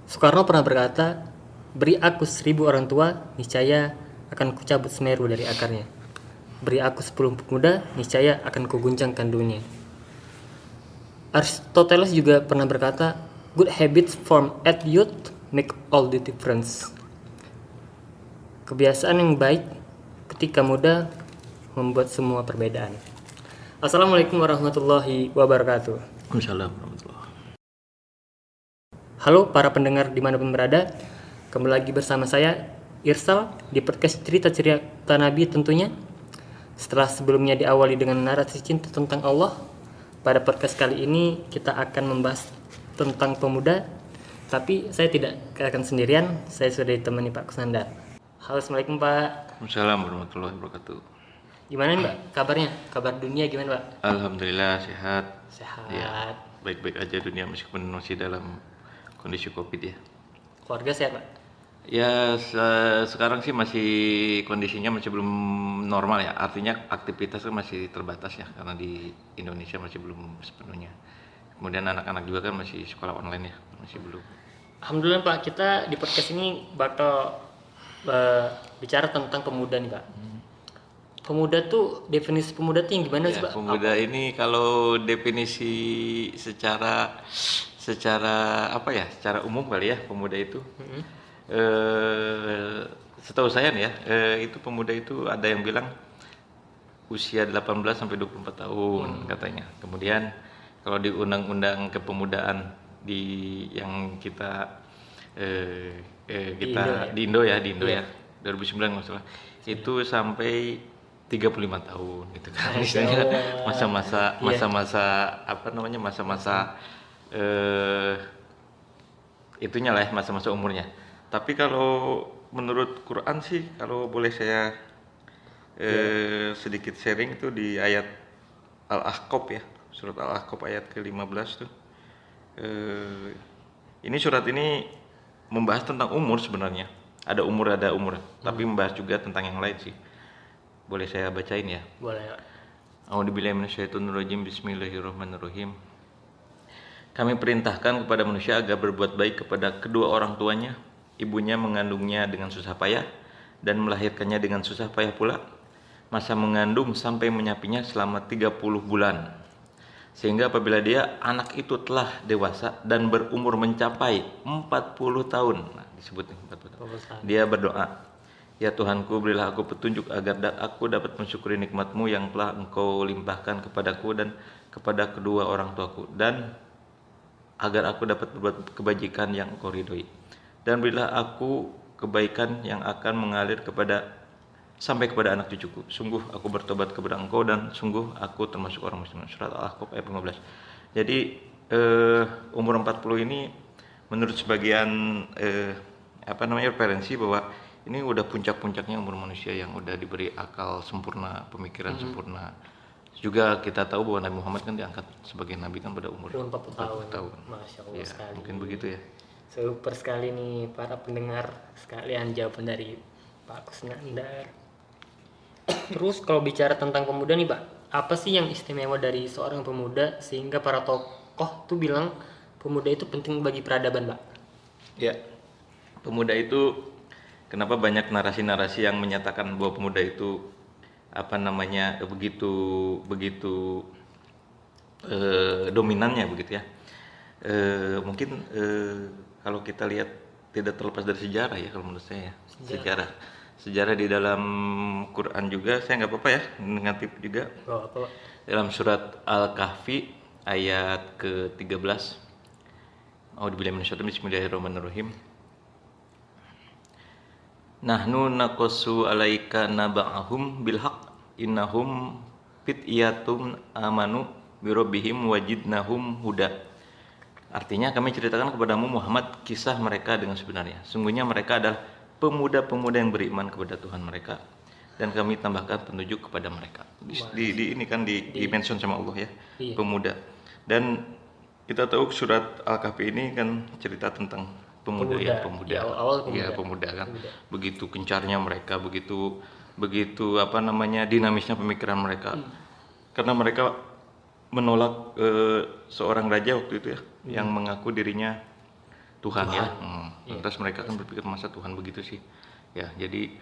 Soekarno pernah berkata, beri aku 1000 orang tua, niscaya akan kucabut Semeru dari akarnya. Beri aku 10 pemuda, niscaya akan kuguncangkan dunia. Aristoteles juga pernah berkata, good habits formed at youth make all the difference. Kebiasaan yang baik ketika muda membuat semua perbedaan. Assalamualaikum warahmatullahi wabarakatuh. Waalaikumsalam warahmatullahi. Halo para pendengar dimanapun berada, kembali lagi bersama saya Irsal di podcast cerita Nabi tentunya. Setelah sebelumnya diawali dengan narasi cinta tentang Allah, pada podcast kali ini kita akan membahas tentang pemuda. Tapi saya tidak akan sendirian, saya sudah ditemani Pak Kusnandar. Halo, Assalamualaikum Pak. Waalaikumsalam warahmatullahi wabarakatuh. Gimana nih Mbak kabarnya? Kabar dunia gimana Pak? Alhamdulillah sehat. Sehat. Ya, baik-baik aja dunia meskipun masih dalam kondisi Covid ya. Keluarga sehat Pak? Ya sekarang sih masih kondisinya masih belum normal ya. Artinya aktivitas kan masih terbatas ya karena di Indonesia masih belum sepenuhnya. Kemudian anak-anak juga kan masih sekolah online ya, masih belum. Alhamdulillah Pak, kita di podcast ini bakal bicara tentang pemuda nih Pak. Pemuda tuh, definisi pemuda tuh yang gimana sih Pak? Pemuda ini kalau definisi secara apa ya, secara umum kali ya pemuda itu. Setahu saya nih ya, itu pemuda itu ada yang bilang usia 18 sampai 24 tahun katanya. Kemudian kalau di undang-undang kepemudaan yang kita di Indo ya 2009 nggak salah, itu sampai 35 tahun gitu kan. Misalnya masa-masa apa namanya, masa-masa itunya lah ya, masa-masa umurnya. Tapi kalau menurut Quran sih, kalau boleh saya sedikit sharing itu di ayat Al-Ahqaf ya, surat Al-Ahqaf ayat ke-15 tuh. Ini surat ini membahas tentang umur sebenarnya. Ada umur, tapi membahas juga tentang yang lain sih. Boleh saya bacain ya? Boleh Pak. A'udzubillahi minasyaitonirrajim. Bismillahirrahmanirrahim. Kami perintahkan kepada manusia agar berbuat baik kepada kedua orang tuanya. Ibunya mengandungnya dengan susah payah dan melahirkannya dengan susah payah pula. Masa mengandung sampai menyapinya selama 30 bulan. Sehingga apabila anak itu telah dewasa dan berumur mencapai 40 tahun. Nah, disebut 40 tahun. Dia berdoa, ya Tuhanku, berilah aku petunjuk agar aku dapat mensyukuri nikmat-Mu yang telah Engkau limpahkan kepadaku dan kepada kedua orang tuaku, dan agar aku dapat berbuat kebajikan yang Engkau ridhoi. Dan berilah aku kebaikan yang akan mengalir sampai kepada anak cucuku. Sungguh aku bertobat kepada Engkau dan sungguh aku termasuk orang muslim. Surat Al-Ahqaf ayat 15. Jadi umur 40 ini menurut sebagian referensi bahwa ini udah puncak-puncaknya umur manusia yang udah diberi akal sempurna, pemikiran sempurna. Juga kita tahu bahwa Nabi Muhammad kan diangkat sebagai nabi kan pada umur 40 tahun. Masya Allah sekali. Mungkin begitu ya. Super sekali nih para pendengar sekalian jawaban dari Pak Kusnandar. Terus kalau bicara tentang pemuda nih Pak, apa sih yang istimewa dari seorang pemuda sehingga para tokoh tuh bilang pemuda itu penting bagi peradaban Pak? Ya, pemuda itu kenapa banyak narasi-narasi yang menyatakan bahwa pemuda itu begitu dominannya begitu ya. Mungkin kalau kita lihat tidak terlepas dari sejarah ya, kalau menurut saya sejarah di dalam Quran juga, saya nggak apa-apa ya ngatip juga. Apa? Dalam surat Al-Kahfi ayat ke-13. A'udzubillahi minasyaitonir rajim. Bismillahirrahmanirrahim. Nahnu naqassu 'alaika naba'ahum bil haqq innahum fityatun amanu bi rabbihim wajidnahum huda. Artinya kami ceritakan kepadamu Muhammad kisah mereka dengan sebenarnya. Sungguhnya mereka adalah pemuda-pemuda yang beriman kepada Tuhan mereka dan kami tambahkan petunjuk kepada mereka. Ini kan di mention sama Allah ya, iya. Pemuda. Dan kita tahu surat Al-Kahfi ini kan cerita tentang pemuda. Pemuda kan. Pemuda. Begitu gencarnya mereka, begitu dinamisnya pemikiran mereka. Karena mereka menolak seorang raja waktu itu ya, yang mengaku dirinya Tuhan. Ya. Lantas mereka kan berpikir masa Tuhan begitu sih. Ya, jadi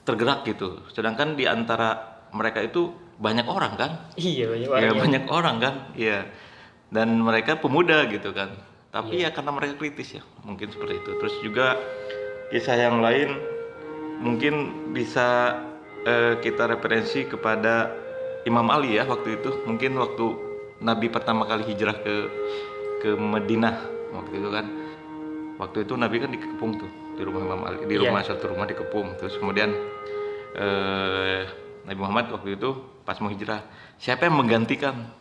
tergerak gitu. Sedangkan di antara mereka itu banyak orang kan? Iya, banyak Ya orang yang banyak orang kan? Iya. Dan mereka pemuda gitu kan. Tapi ya karena mereka kritis ya, mungkin seperti itu. Terus juga kisah yang lain mungkin bisa kita referensi kepada Imam Ali ya waktu itu. Mungkin waktu Nabi pertama kali hijrah ke Madinah waktu itu kan. Waktu itu Nabi kan dikepung tuh di rumah Imam Ali, di rumah satu rumah dikepung. Terus kemudian Nabi Muhammad waktu itu pas mau hijrah, siapa yang menggantikan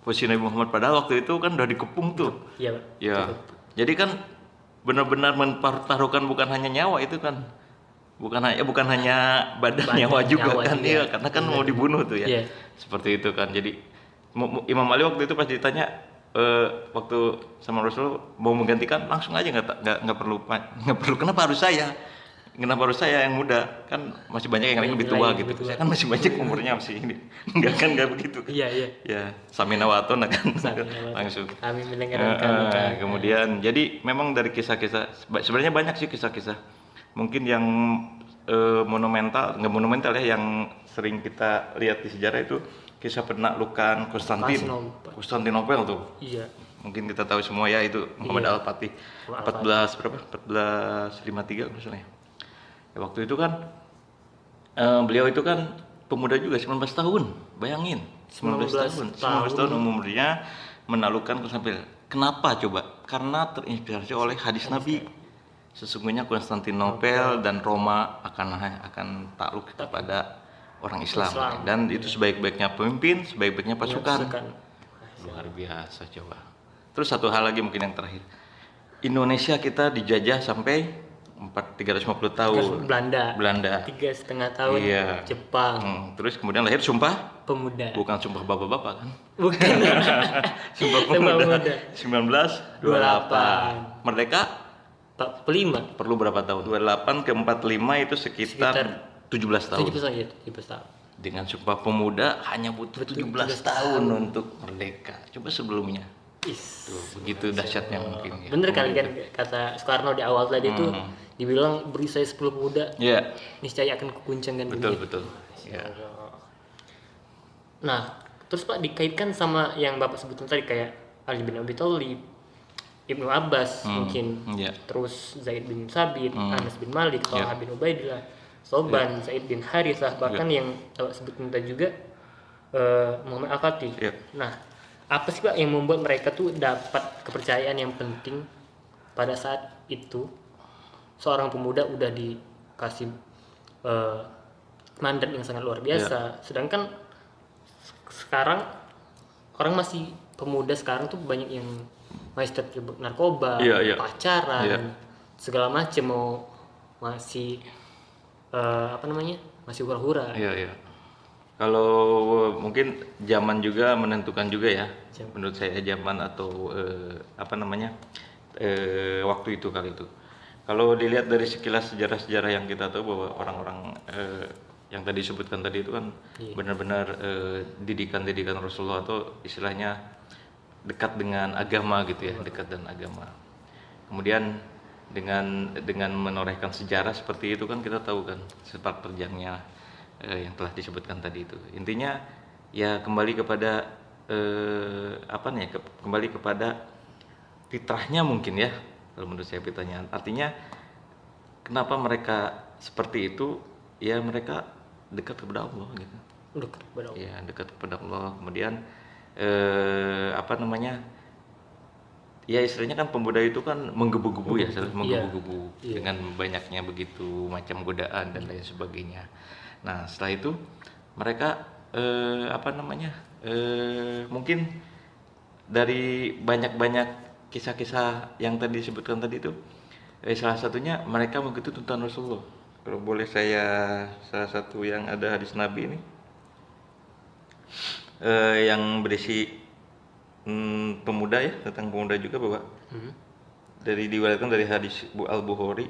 posisi Nabi Muhammad, padahal waktu itu kan udah dikepung tuh. Iya, Pak. Ya. Jadi kan benar-benar mempertaruhkan bukan hanya nyawa itu kan. Bukan hanya badan nyawa juga nyawa kan. juga. Iya, karena kan mau dibunuh tuh ya. Iya. Seperti itu kan. Jadi Imam Ali waktu itu pas ditanya waktu sama Rasul mau menggantikan, langsung aja nggak perlu kenapa harus saya yang muda, kan masih banyak yang lain lebih tua gitu. Saya kan masih banyak umurnya masih ini. Enggak begitu. Iya. Ya, samina wa atona kan langsung. Kami mendengarkan Kemudian jadi memang dari kisah-kisah sebenarnya banyak sih kisah-kisah. Mungkin yang monumental, nggak monumental ya, yang sering kita lihat di sejarah itu kisah penaklukan Konstantinopel tuh. Iya. Mungkin kita tahu semua ya, itu Muhammad Al-Fatih 1453 misalnya. Ya, waktu itu kan beliau itu kan pemuda juga, 19 tahun. Bayangin, 19 tahun umurnya menaklukkan Konstantinopel. Kenapa coba? Karena terinspirasi oleh hadis Nabi. Sesungguhnya Konstantinopel dan Roma akan takluk kepada orang Islam. Dan itu sebaik-baiknya pemimpin, sebaik-baiknya pasukan. Luar biasa coba. Terus satu hal lagi mungkin yang terakhir. Indonesia kita dijajah sampai 350 tahun. Belanda 3,5 tahun. Iya. Jepang. Terus kemudian lahir Sumpah Pemuda. Bukan Sumpah Bapak-bapak kan? Bukan. Sumpah Pemuda 1928. Merdeka 45. perlu berapa tahun? 28 ke 45 itu sekitar 17 tahun. 17 tahun. Dengan Sumpah Pemuda hanya butuh 17 tahun untuk merdeka. Coba sebelumnya. Tuh, begitu dahsyatnya mungkin ya. Bener kali kan kata Soekarno di awal tadi itu dibilang beri saya 10 pemuda. Iya. Niscaya akan kukuncangkan dunia. Betul. Ya. Nah, terus Pak dikaitkan sama yang Bapak sebutkan tadi kayak Ali bin Abi Thalib, Ibnu Abbas mungkin, terus Zaid bin Sabit, Anas bin Malik, Talha bin Ubaidillah, Soban, Zaid bin Harithah, bahkan yang sebutkan tadi juga Muhammad Al-Fatih. Nah, apa sih Pak yang membuat mereka tuh dapat kepercayaan yang penting pada saat itu? Seorang pemuda udah dikasih mandat yang sangat luar biasa, sedangkan sekarang orang masih pemuda sekarang tuh banyak yang masih terjebak narkoba, pacaran, segala macam, masih masih hura-hura. Iya. Kalau mungkin zaman juga menentukan juga ya. Menurut saya zaman atau waktu itu kali itu. Kalau dilihat dari sekilas sejarah-sejarah yang kita tahu bahwa orang-orang yang tadi disebutkan tadi itu kan benar-benar didikan Rasulullah atau istilahnya dekat dengan agama gitu ya, dekat dengan agama. Kemudian dengan menorehkan sejarah seperti itu kan kita tahu kan sepak terjangnya yang telah disebutkan tadi itu. Intinya ya kembali kepada kembali kepada fitrahnya mungkin ya, kalau menurut saya fitrahnya. Artinya kenapa mereka seperti itu? Ya mereka dekat kepada Allah gitu. Dekat kepada Allah. Ya, dekat kepada Allah. Kemudian ya istilahnya kan pemuda itu kan menggebu-gebu ya, menggebu-gebu dengan banyaknya begitu macam godaan dan lain sebagainya. Nah setelah itu mereka mungkin dari banyak kisah-kisah yang tadi disebutkan tadi itu, salah satunya mereka begitu tuntutan Rasulullah. Kalau boleh salah satu yang ada hadis Nabi ini yang berisi pemuda ya, tentang pemuda juga bahwa dari diwariskan dari hadis Al-Bukhari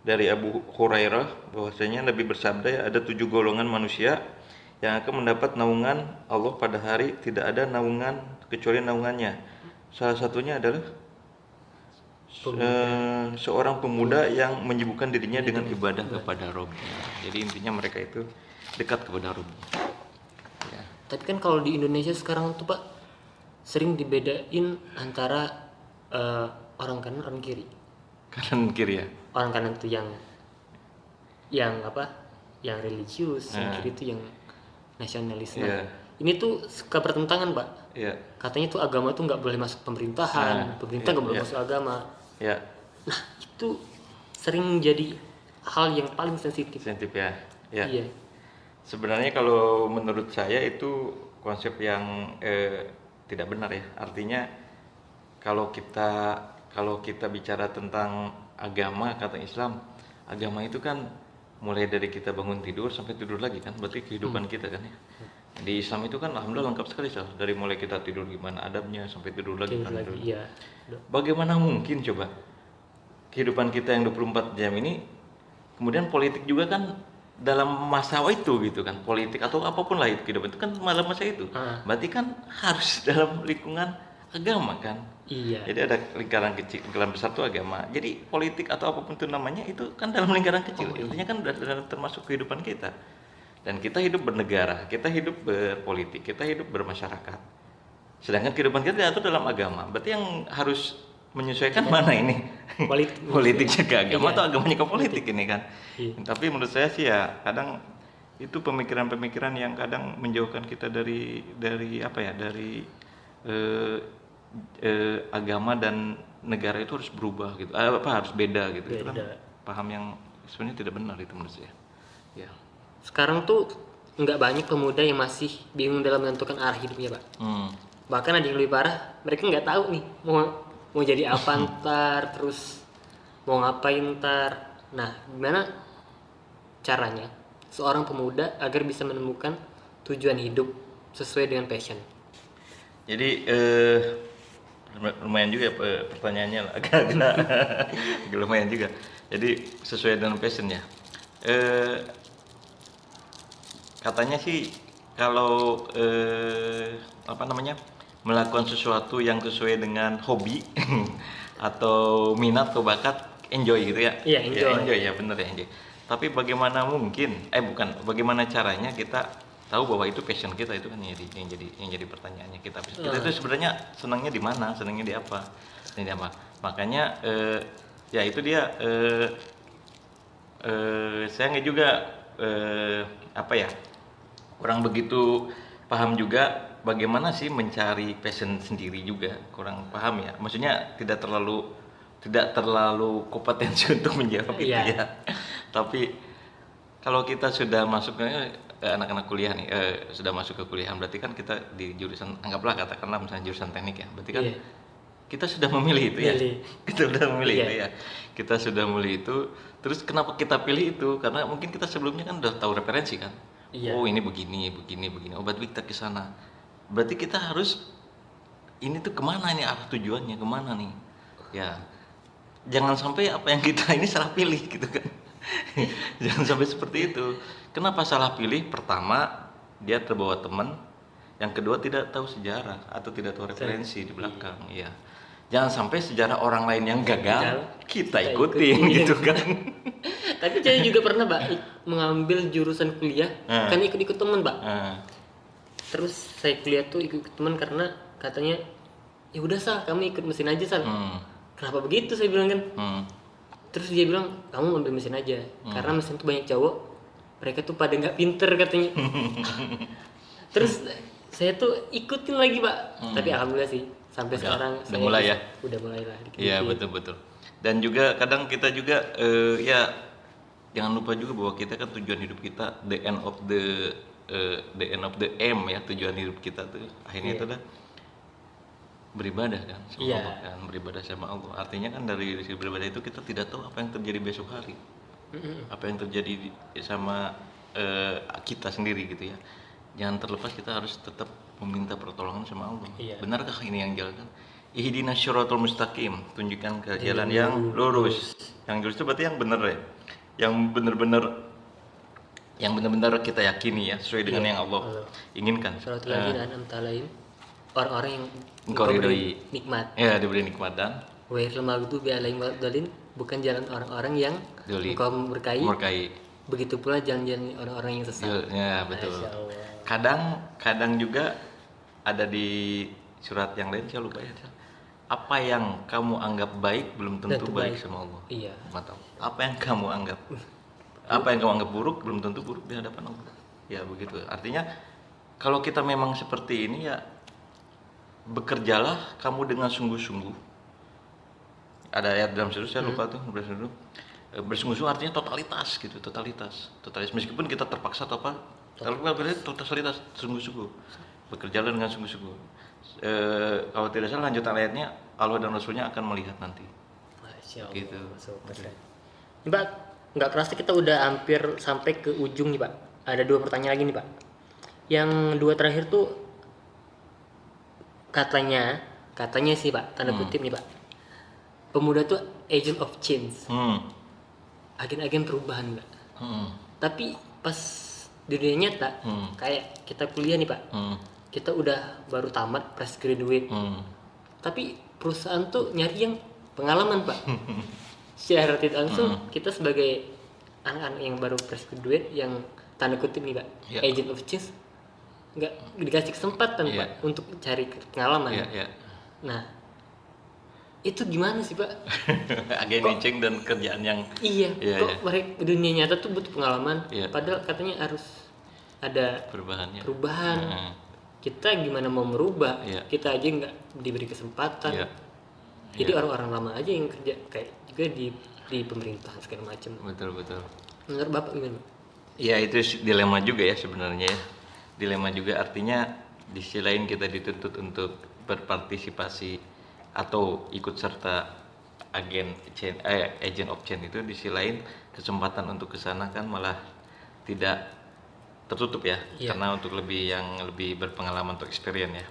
dari Abu Hurairah bahwasanya Nabi bersabda ya, ada 7 golongan manusia yang akan mendapat naungan Allah pada hari tidak ada naungan kecuali naungannya. Salah satunya adalah seorang pemuda yang menyibukkan dirinya dengan ibadah kepada Robnya. Jadi intinya mereka itu dekat kepada Robnya. Ya. Tapi kan kalau di Indonesia sekarang tuh Pak sering dibedain antara orang kanan orang kiri. Kanan kiri ya. Orang kanan tuh yang apa? Yang religius, yang kiri itu yang nasionalis. Iya. Ini tuh suka pertentangan Pak. Iya. Katanya tuh agama tuh nggak boleh masuk pemerintahan, pemerintah nggak boleh masuk agama. Ya. Nah itu sering jadi hal yang paling sensitif. Sensitif ya. Ya. Iya. Sebenarnya kalau menurut saya itu konsep yang tidak benar ya. Artinya kalau kita bicara tentang agama, kata Islam, agama itu kan mulai dari kita bangun tidur sampai tidur lagi kan, berarti kehidupan kita kan ya. Di Islam itu kan alhamdulillah lengkap sekali dari mulai kita tidur gimana adabnya sampai tidur lagi kan. Iya. Bagaimana mungkin coba kehidupan kita yang 24 jam ini kemudian politik juga kan dalam masa itu gitu kan, politik atau apapun lah itu kehidupan itu kan malam masa itu. Berarti kan harus dalam lingkungan agama kan. Iya. Jadi ada lingkaran kecil, lingkaran besar itu agama. Jadi politik atau apapun itu namanya itu kan dalam lingkaran kecil. Intinya kan termasuk kehidupan kita. Dan kita hidup bernegara, kita hidup berpolitik, kita hidup bermasyarakat. Sedangkan kehidupan kita diatur dalam agama. Berarti yang harus menyesuaikan mana ini? Politiknya ke agama atau agamanya ke politik ini kan? Tapi menurut saya sih ya kadang itu pemikiran-pemikiran yang kadang menjauhkan kita dari apa ya? Dari agama dan negara itu harus berubah gitu, harus beda gitu. Itu kan paham yang sebenarnya tidak benar itu menurut saya. Ya. Sekarang tuh nggak banyak pemuda yang masih bingung dalam menentukan arah hidupnya Pak. Bahkan ada yang lebih parah, mereka nggak tahu nih mau jadi apa ntar, terus mau ngapain ntar. Nah, gimana caranya seorang pemuda agar bisa menemukan tujuan hidup sesuai dengan passion? Jadi lumayan juga pertanyaannya agak lumayan juga. Jadi sesuai dengan passionnya. Katanya sih kalau melakukan sesuatu yang sesuai dengan hobi atau minat atau bakat, enjoy gitu ya. Iya, enjoy. Ya bener ya, enjoy. Tapi bagaimana bagaimana caranya kita tahu bahwa itu passion kita, itu kan yang jadi pertanyaannya kita itu sebenarnya senangnya di mana, senangnya di apa. Makanya ya itu dia saya nggak juga kurang begitu paham juga bagaimana sih mencari passion sendiri, juga kurang paham ya. Maksudnya tidak terlalu kompetensi untuk menjawab itu ya. Tapi kalau kita sudah masuk anak-anak kuliah nih, sudah masuk ke kuliah, berarti kan kita di jurusan, anggaplah katakanlah misalnya jurusan teknik ya, berarti kan kita sudah memilih itu ya. Kita sudah memilih itu ya. Kita sudah memilih itu. Terus kenapa kita pilih itu? Karena mungkin kita sebelumnya kan udah tahu referensi kan. Oh ini begini. Oh berarti kita ke sana. Berarti kita harus ini tuh kemana nih, arah tujuannya kemana nih? Ya jangan sampai apa yang kita ini salah pilih gitu kan. Jangan sampai seperti itu. Kenapa salah pilih? Pertama, dia terbawa teman. Yang kedua, tidak tahu sejarah atau tidak tahu referensi di belakang. Iya. Jangan sampai sejarah orang lain yang gagal kita ikutin gitu kan. Tapi saya juga pernah Mbak mengambil jurusan kuliah kan ikut-ikut teman Mbak. Terus saya kuliah tuh ikut teman karena katanya ya udah Sal, kamu ikut mesin aja Sal. Kenapa begitu saya bilang kan. Terus dia bilang kamu ambil mesin aja karena mesin tuh banyak cowok, mereka tuh pada nggak pinter katanya. Terus saya tuh ikutin lagi Pak, tapi alhamdulillah sih sampai sekarang udah mulai ya. Udah mulai lah. Iya betul. Dan juga kadang kita juga ya jangan lupa juga bahwa kita kan tujuan hidup kita the end of the aim ya, tujuan hidup kita tuh akhirnya itu dah beribadah kan sama Allah kan, beribadah sama Allah. Artinya kan dari beribadah itu kita tidak tahu apa yang terjadi besok hari, apa yang terjadi sama kita sendiri gitu ya. Jangan terlepas kita harus tetap meminta pertolongan sama Allah. Benarkah ini yang jalan? Ihdinas syiratal mustaqim, tunjukkan ke jalan yang lurus. Yang lurus itu berarti yang benar ya, yang benar-benar kita yakini ya, sesuai dengan yang Allah inginkan. Orang-orang yang engkau ridhoi nikmat. Ya, diberi nikmat dan Wairil maghdubi alaihim waladdallin, bukan jalan orang-orang yang Dolim. engkau murkai. Murkai. Begitu pula jalan-jalan orang-orang yang sesat. Ya, betul. Masya Allah. Kadang juga ada di surat yang lain, saya lupa ya. Apa yang kamu anggap baik belum tentu Tentu baik baik. sama Allah. Iya. Mantap. Apa yang kamu anggap buruk belum tentu buruk di hadapan Allah. Ya begitu. Artinya kalau kita memang seperti ini ya, bekerjalah kamu dengan sungguh-sungguh. Ada ayat dalam surah, saya lupa tuh, bersungguh-sungguh artinya totalitas gitu, totalitas meskipun kita terpaksa atau apa, kalau kita berarti totalitas, sungguh-sungguh, bekerjalah dengan sungguh-sungguh. Kalau tidak salah lanjutan ayatnya, Allah dan Rasulnya akan melihat nanti. Masya Allah. Gitu. Ini Pak, nggak kerasa kita udah hampir sampai ke ujung nih Pak. Ada 2 pertanyaan lagi nih Pak. Yang 2 terakhir tuh katanya sih Pak, tanda kutip nih Pak, pemuda tuh agent of change, agen-agen perubahan Pak. Tapi pas di dunia nyata, kayak kita kuliah nih Pak, kita udah baru tamat fresh graduate, tapi perusahaan tuh nyari yang pengalaman Pak. Secara tidak langsung kita sebagai anak-anak yang baru fresh graduate yang tanda kutip nih Pak, agent of change, nggak dikasih kesempatan Pak untuk cari pengalaman. Nah, itu gimana sih Pak? Agen icing dan kerjaan yang kok mereka dunia nyata tuh butuh pengalaman, padahal katanya harus ada perubahan. Kita gimana mau merubah? Kita aja nggak diberi kesempatan. Jadi orang-orang lama aja yang kerja, kayak juga di pemerintahan segala macam. Betul. Menurut Bapak gimana? Ya itu dilema juga ya sebenarnya ya. Dilema juga, artinya di sisi lain kita dituntut untuk berpartisipasi atau ikut serta agent of change itu, di sisi lain kesempatan untuk ke sana kan malah tidak tertutup ya, karena untuk yang lebih berpengalaman untuk experience ya.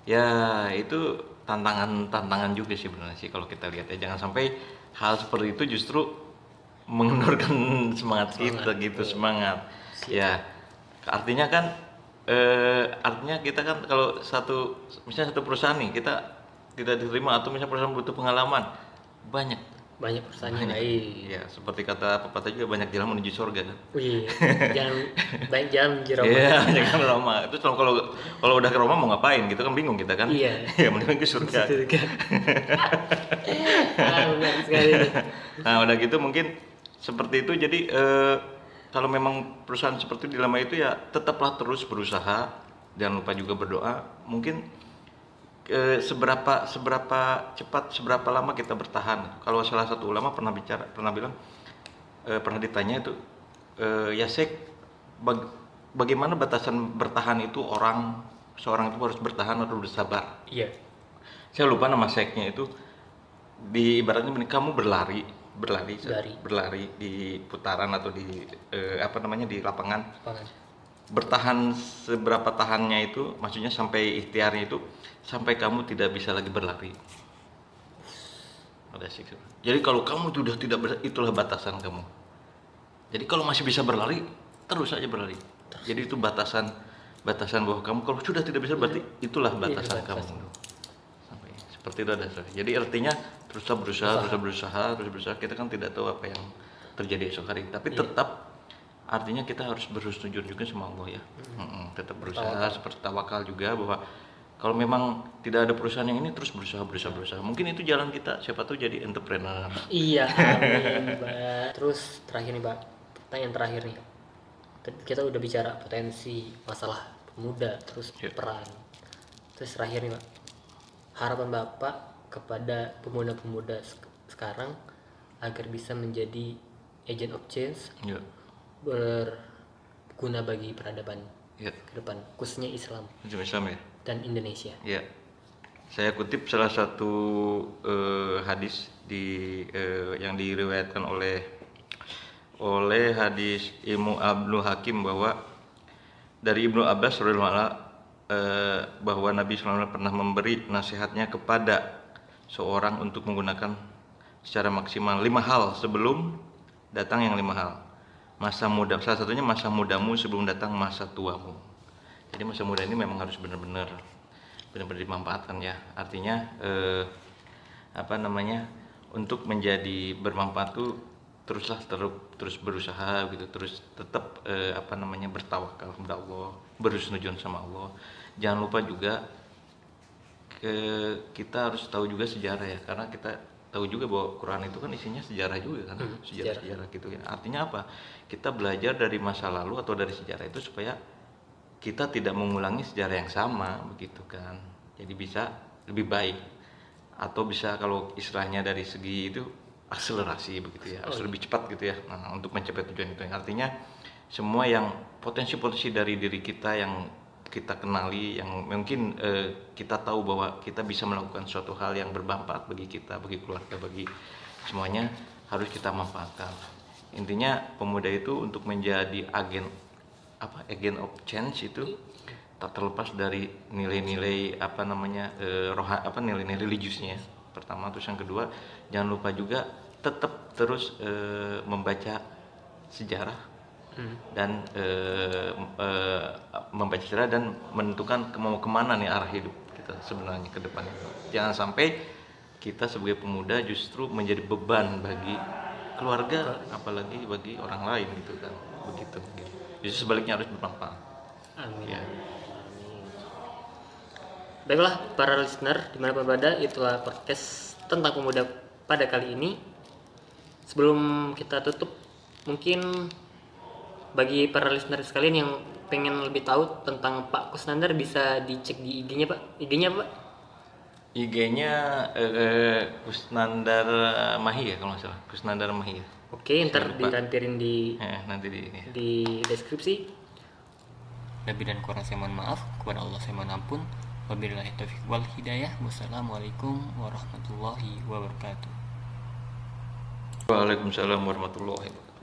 Ya itu tantangan juga sih sebenarnya sih kalau kita lihat ya. Jangan sampai hal seperti itu justru mengendorkan semangat kita gitu, semangat. Ya artinya kan artinya kita kan kalau misalnya satu perusahaan nih kita tidak diterima, atau misalnya perusahaan butuh pengalaman, banyak perusahaan yang lain. Ya seperti kata pepatah juga, banyak jalan menuju surga kan. Banyak jalan menuju Roma. Iya, jangan Roma. Itu kalau udah ke Roma mau ngapain gitu kan, bingung kita kan. Iya. Ya mending ke surga. Benar sekali. Nah udah gitu mungkin seperti itu. Jadi kalau memang perusahaan seperti dilema itu ya tetaplah terus berusaha, jangan lupa juga berdoa. Mungkin seberapa cepat, seberapa lama kita bertahan. Kalau salah satu ulama pernah bilang, pernah ditanya itu, ya Syekh, bagaimana batasan bertahan itu, seorang itu harus bertahan atau bersabar? Iya. Saya lupa nama Syekhnya itu. Di ibaratnya kamu berlari di putaran atau di di lapangan. Bertahan seberapa tahannya itu, maksudnya sampai ikhtiarnya itu, sampai kamu tidak bisa lagi berlari. Jadi kalau kamu sudah tidak itulah batasan kamu. Jadi kalau masih bisa berlari, terus saja berlari. Jadi itu batasan bahwa kamu kalau sudah tidak bisa, berarti itulah batasan kamu. Sampai seperti itu ada. Jadi artinya terus berusaha. Kita kan tidak tahu apa yang terjadi esok hari, tapi tetap artinya kita harus berhusnuzon juga sama Allah ya. Tetap berusaha, seperti tawakal juga, bahwa kalau memang tidak ada perusahaan yang ini, terus berusaha. Mungkin itu jalan kita, siapa tahu jadi entrepreneur. Iya, amin Pak. Terus terakhir nih Pak, pertanyaan terakhir nih. Kita udah bicara potensi, masalah pemuda, terus peran. Terus terakhir nih Pak, harapan Bapak kepada pemuda-pemuda sekarang agar bisa menjadi agent of change, berguna bagi peradaban ke depan, khususnya Islam ya, dan Indonesia. Ya, saya kutip salah satu hadis yang diriwayatkan oleh hadis Ilmu Abdul Hakim, bahwa dari Ibnu Abbas bahwa Nabi SAW pernah memberi nasihatnya kepada seorang untuk menggunakan secara maksimal 5 hal sebelum datang yang 5 hal. Masa muda, salah satunya masa mudamu sebelum datang masa tuamu. Jadi masa muda ini memang harus benar-benar dimanfaatkan ya. Artinya untuk menjadi bermanfaat tuh terus berusaha gitu, terus tetap bertawakal kepada Allah, berhusnuzon sama Allah. Jangan lupa juga kita harus tahu juga sejarah ya, karena kita tahu juga bahwa Quran itu kan isinya sejarah juga kan, sejarah gitu ya. Artinya apa? Kita belajar dari masa lalu atau dari sejarah itu supaya kita tidak mengulangi sejarah yang sama begitu kan. Jadi bisa lebih baik, atau bisa kalau istilahnya dari segi itu akselerasi begitu ya, harus lebih cepat gitu ya. Nah, untuk mencapai tujuan itu artinya semua yang potensi-potensi dari diri kita yang kita kenali, yang mungkin kita tahu bahwa kita bisa melakukan suatu hal yang bermanfaat bagi kita, bagi keluarga, bagi semuanya, harus kita manfaatkan. Intinya pemuda itu untuk menjadi agent of change itu tak terlepas dari nilai-nilai nilai-nilai religiusnya pertama. Terus yang kedua, jangan lupa juga tetap terus membaca sejarah dan membaca sejarah dan menentukan mau kemana nih arah hidup kita sebenarnya ke depan itu. Jangan sampai kita sebagai pemuda justru menjadi beban bagi keluarga, apalagi bagi orang lain gitu kan, begitu. Justru sebaliknya harus bermanfaat. Amin. Ya. Baiklah para listener dimanapun berada, itulah podcast tentang pemuda pada kali ini. Sebelum kita tutup, mungkin bagi para listener sekalian yang pengen lebih tahu tentang Pak Kusnandar bisa dicek di IG-nya Pak. IG-nya Pak? IG-nya Kusnandar Mahi ya kalau nggak salah. Kusnandar Mahi. Oke, ntar dirampirin nanti di deskripsi. Lebih dan kurang saya mohon maaf, kepada Allah saya mohon ampun. Wabillahi taufiq wal hidayah. Wassalamualaikum warahmatullahi wabarakatuh. Waalaikumsalam warahmatullahi wabarakatuh.